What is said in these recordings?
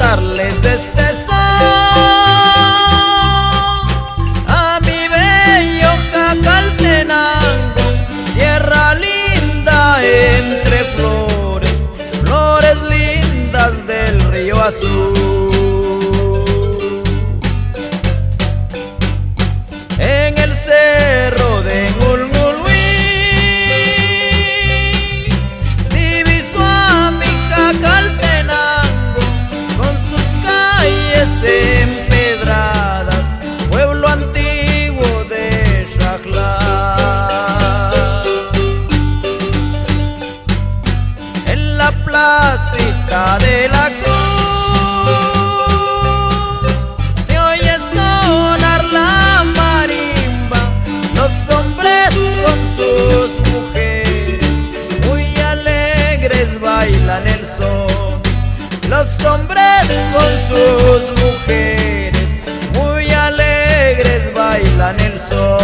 cantarles este son a mi bello Jacaltenango, tierra linda entre flores, flores lindas del río Azul. En el cerro de Ngulngulwí diviso a mi Jacaltenango con sus calles empedradas, pueblo antiguo de Xajla. En la placita de la Cruz se oye sonar la marimba, los hombres con sus mujeres muy alegres bailan el son. Los hombres con sus mujeres muy alegres bailan el son.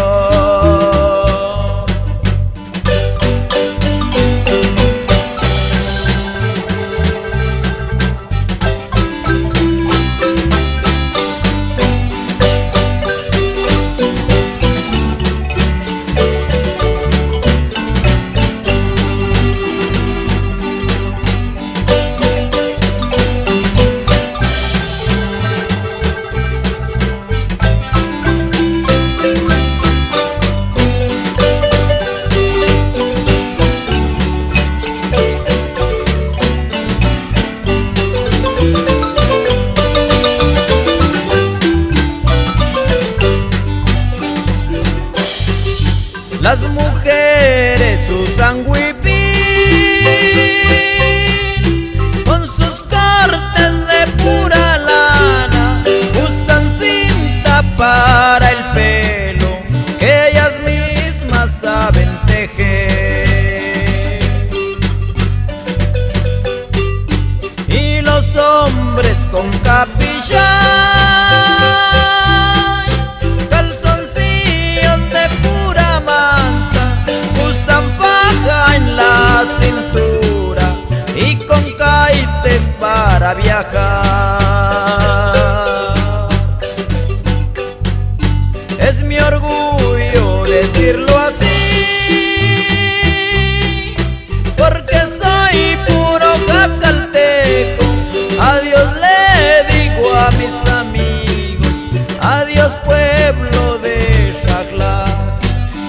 Las mujeres usan huipil con sus cortes de pura lana, usan cinta para el pelo que ellas mismas saben tejer. Y los hombres con capilla, cintura y con caites para viajar. Es mi orgullo decirlo así, porque soy puro jacalteco. Adiós le digo a mis amigos, adiós pueblo de Xajla.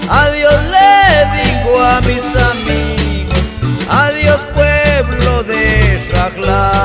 Adiós le digo a mis amigos, adiós pueblo de Xajla.